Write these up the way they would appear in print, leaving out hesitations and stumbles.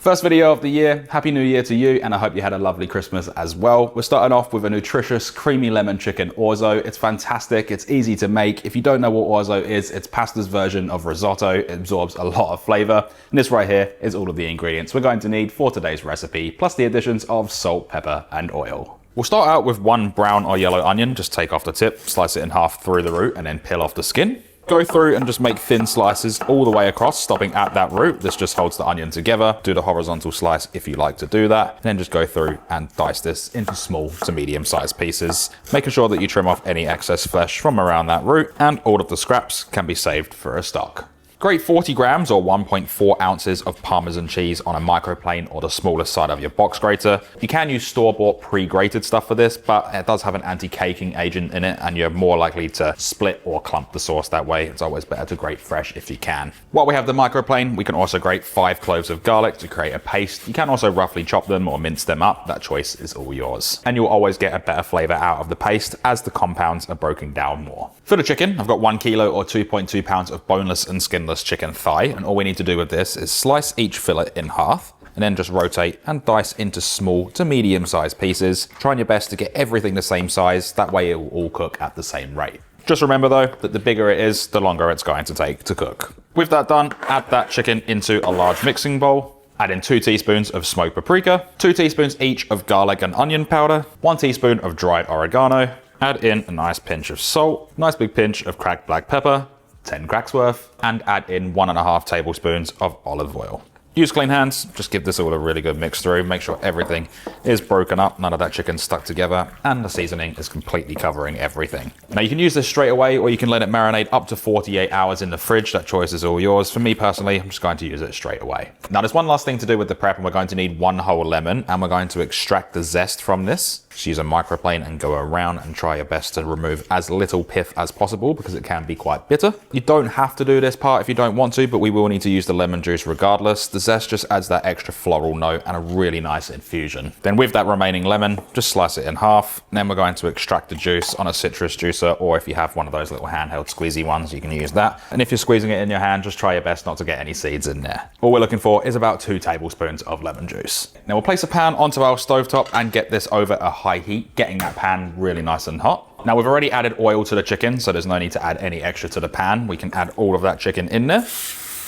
First video of the year, Happy New Year to you, and I hope you had a lovely Christmas as well. We're starting off with a nutritious creamy lemon chicken orzo. It's fantastic, it's easy to make. If you don't know what orzo is, it's pasta's version of risotto. It absorbs a lot of flavor. And this right here is all of the ingredients we're going to need for today's recipe, plus the additions of salt, pepper, and oil. We'll start out with one brown or yellow onion. Just take off the tip, slice it in half through the root, and then peel off the skin. Go through and just make thin slices all the way across, stopping at that root. This just holds the onion together. Do the horizontal slice if you like to do that. And then just go through and dice this into small to medium sized pieces, making sure that you trim off any excess flesh from around that root, and all of the scraps can be saved for a stock. Grate 40 grams or 1.4 ounces of Parmesan cheese on a microplane or the smallest side of your box grater. You can use store-bought pre-grated stuff for this, but it does have an anti-caking agent in it and you're more likely to split or clump the sauce that way. It's always better to grate fresh if you can. While we have the microplane, we can also grate 5 cloves of garlic to create a paste. You can also roughly chop them or mince them up. That choice is all yours. And you'll always get a better flavor out of the paste as the compounds are broken down more. For the chicken, I've got 1 kilo or 2.2 pounds of boneless and skinless chicken thigh, and all we need to do with this is slice each fillet in half and then just rotate and dice into small to medium sized pieces, trying your best to get everything the same size. That way it will all cook at the same rate. Just remember though that the bigger it is, the longer it's going to take to cook. With that done, add that chicken into a large mixing bowl. Add in 2 teaspoons of smoked paprika, 2 teaspoons each of garlic and onion powder, 1 teaspoon of dried oregano. Add in a nice pinch of salt, nice big pinch of cracked black pepper, 10 cracks worth, and add in 1.5 tablespoons of olive oil. Use clean hands, just give this all a really good mix through, make sure everything is broken up, none of that chicken stuck together, and the seasoning is completely covering everything. Now you can use this straight away or you can let it marinate up to 48 hours in the fridge. That choice is all yours. For me personally, I'm just going to use it straight away. Now there's one last thing to do with the prep, and we're going to need 1 whole lemon, and we're going to extract the zest from this. Just use a microplane and go around and try your best to remove as little pith as possible because it can be quite bitter. You don't have to do this part if you don't want to, but we will need to use the lemon juice regardless. The zest just adds that extra floral note and a really nice infusion. Then with that remaining lemon, just slice it in half. And then we're going to extract the juice on a citrus juicer, or if you have one of those little handheld squeezy ones, you can use that. And if you're squeezing it in your hand, just try your best not to get any seeds in there. All we're looking for is about 2 tablespoons of lemon juice. Now we'll place a pan onto our stovetop and get this over a high heat, getting that pan really nice and hot. Now we've already added oil to the chicken, so there's no need to add any extra to the pan. We can add all of that chicken in there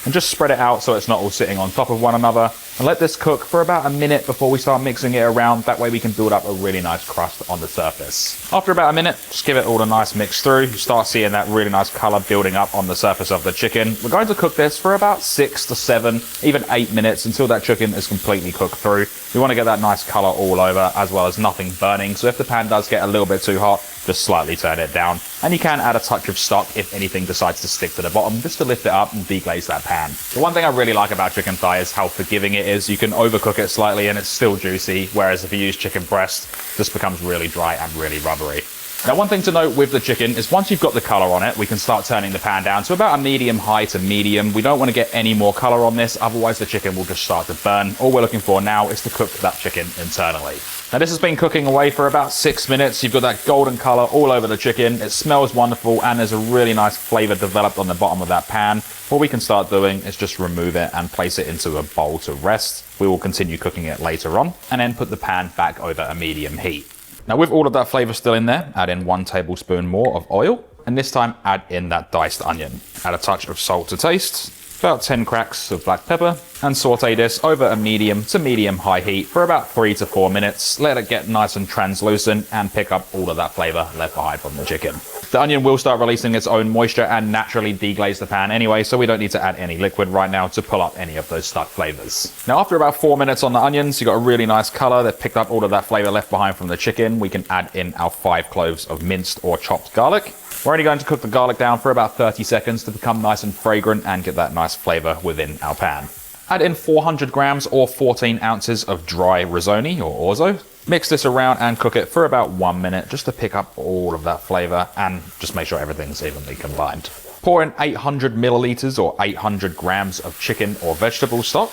and just spread it out so it's not all sitting on top of one another, and let this cook for about a minute before we start mixing it around. That way we can build up a really nice crust on the surface. After about a minute, just give it all a nice mix through. You start seeing that really nice color building up on the surface of the chicken. We're going to cook this for about 6 to 7, even 8 minutes until that chicken is completely cooked through. We want to get that nice color all over as well as nothing burning. So if the pan does get a little bit too hot, just slightly turn it down. And you can add a touch of stock if anything decides to stick to the bottom, just to lift it up and deglaze that pan. The one thing I really like about chicken thigh is how forgiving it is. You can overcook it slightly and it's still juicy, whereas if you use chicken breast, this becomes really dry and really rubbery. Now one thing to note with the chicken is once you've got the color on it, we can start turning the pan down to about a medium high to medium. We don't want to get any more color on this, otherwise the chicken will just start to burn. All we're looking for now is to cook that chicken internally. Now this has been cooking away for about 6 minutes. You've got that golden color all over the chicken. It smells wonderful and there's a really nice flavor developed on the bottom of that pan. What we can start doing is just remove it and place it into a bowl to rest. We will continue cooking it later on and then put the pan back over a medium heat. Now with all of that flavor still in there, add in 1 tablespoon more of oil, and this time add in that diced onion. Add a touch of salt to taste, about 10 cracks of black pepper, and saute this over a medium to medium high heat for about 3 to 4 minutes. Let it get nice and translucent and pick up all of that flavor left behind from the chicken. The onion will start releasing its own moisture and naturally deglaze the pan anyway, so we don't need to add any liquid right now to pull up any of those stuck flavors. Now after about 4 minutes on the onions, you got a really nice color. They've picked up all of that flavor left behind from the chicken. We can add in our 5 cloves of minced or chopped garlic. We're only going to cook the garlic down for about 30 seconds to become nice and fragrant and get that nice flavor within our pan. Add in 400 grams or 14 ounces of dry rizzoni or orzo. Mix this around and cook it for about 1 minute just to pick up all of that flavor and just make sure everything's evenly combined. Pour in 800 milliliters or 800 grams of chicken or vegetable stock.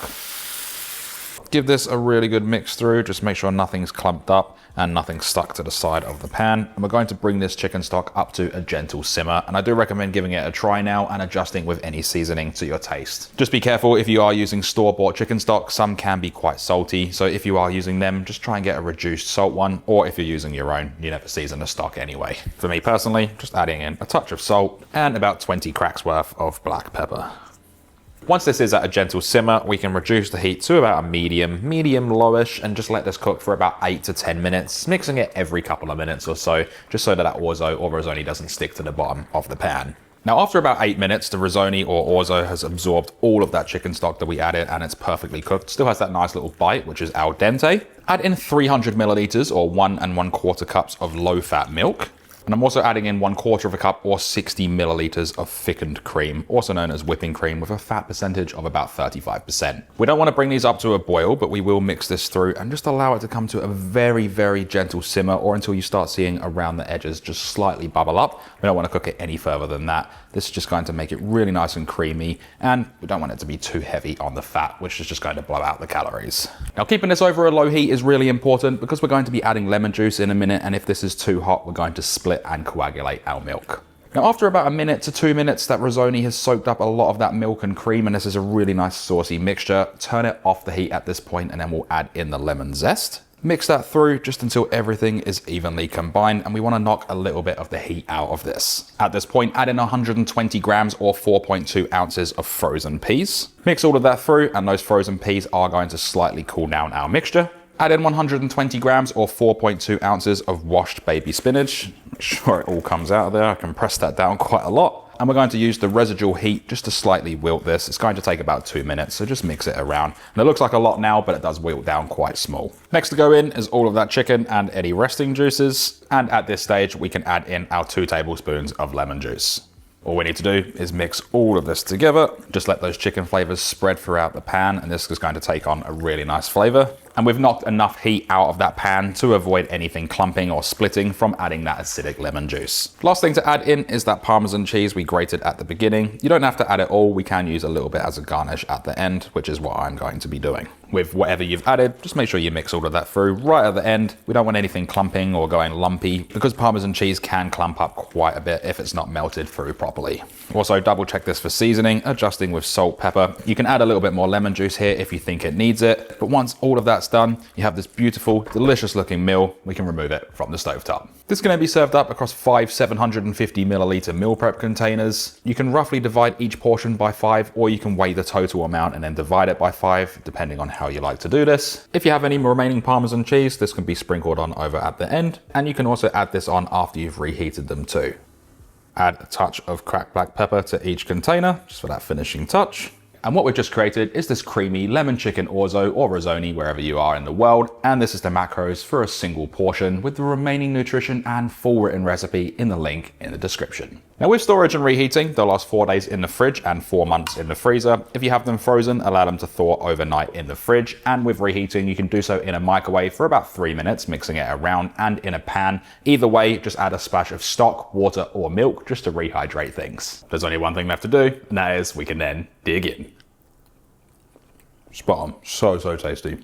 Give this a really good mix through, just make sure nothing's clumped up and nothing's stuck to the side of the pan. And we're going to bring this chicken stock up to a gentle simmer. And I do recommend giving it a try now and adjusting with any seasoning to your taste. Just be careful if you are using store-bought chicken stock, some can be quite salty. So if you are using them, just try and get a reduced salt one, or if you're using your own, you never season the stock anyway. For me personally, just adding in a touch of salt and about 20 cracks worth of black pepper. Once this is at a gentle simmer, we can reduce the heat to about a medium lowish, and just let this cook for about 8 to 10 minutes, mixing it every couple of minutes or so, just so that orzo or risoni doesn't stick to the bottom of the pan. Now, after about 8 minutes, the risoni or orzo has absorbed all of that chicken stock that we added, and it's perfectly cooked. Still has that nice little bite, which is al dente. Add in 300 milliliters or 1 1/4 cups of low-fat milk. And I'm also adding in 1/4 cup or 60 milliliters of thickened cream, also known as whipping cream, with a fat percentage of about 35%. We don't want to bring these up to a boil, but we will mix this through and just allow it to come to a very gentle simmer, or until you start seeing around the edges just slightly bubble up. We don't want to cook it any further than that. This is just going to make it really nice and creamy, and we don't want it to be too heavy on the fat, which is just going to blow out the calories. Now, keeping this over a low heat is really important because we're going to be adding lemon juice in a minute, and if this is too hot, we're going to split and coagulate our milk. Now, after about 1 minute to 2 minutes, that risoni has soaked up a lot of that milk and cream, and this is a really nice saucy mixture. Turn it off the heat at this point, and then we'll add in the lemon zest. Mix that through just until everything is evenly combined, and we want to knock a little bit of the heat out of this. At this point, add in 120 grams or 4.2 ounces of frozen peas. Mix all of that through, and those frozen peas are going to slightly cool down our mixture. Add in 120 grams or 4.2 ounces of washed baby spinach. Make sure it all comes out of there. I can press that down quite a lot. And we're going to use the residual heat just to slightly wilt this. It's going to take about 2 minutes, so just mix it around. And it looks like a lot now, but it does wilt down quite small. Next to go in is all of that chicken and any resting juices. And at this stage, we can add in our 2 tablespoons of lemon juice. All we need to do is mix all of this together. Just let those chicken flavors spread throughout the pan, and this is going to take on a really nice flavor. And we've knocked enough heat out of that pan to avoid anything clumping or splitting from adding that acidic lemon juice. Last thing to add in is that Parmesan cheese we grated at the beginning. You don't have to add it all. We can use a little bit as a garnish at the end, which is what I'm going to be doing. With whatever you've added, just make sure you mix all of that through right at the end. We don't want anything clumping or going lumpy, because Parmesan cheese can clump up quite a bit if it's not melted through properly. Also, double check this for seasoning, adjusting with salt, pepper. You can add a little bit more lemon juice here if you think it needs it, but once all of that's done, you have this beautiful, delicious looking meal. We can remove it from the stovetop. This is going to be served up across 5 750 milliliter meal prep containers. You can roughly divide each portion by 5, or you can weigh the total amount and then divide it by 5, depending on how you like to do this. If you have any remaining Parmesan cheese, this can be sprinkled on over at the end, and you can also add this on after you've reheated them too. Add a touch of cracked black pepper to each container, just for that finishing touch. And what we've just created is this creamy lemon chicken orzo or risoni wherever you are in the world. And this is the macros for a single portion, with the remaining nutrition and full written recipe in the link in the description. Now, with storage and reheating, they'll last 4 days in the fridge and 4 months in the freezer. If you have them frozen, allow them to thaw overnight in the fridge. And with reheating, you can do so in a microwave for about 3 minutes, mixing it around, and in a pan. Either way, just add a splash of stock, water, or milk just to rehydrate things. There's only one thing left to do, and that is we can then dig in. Spot on. So tasty.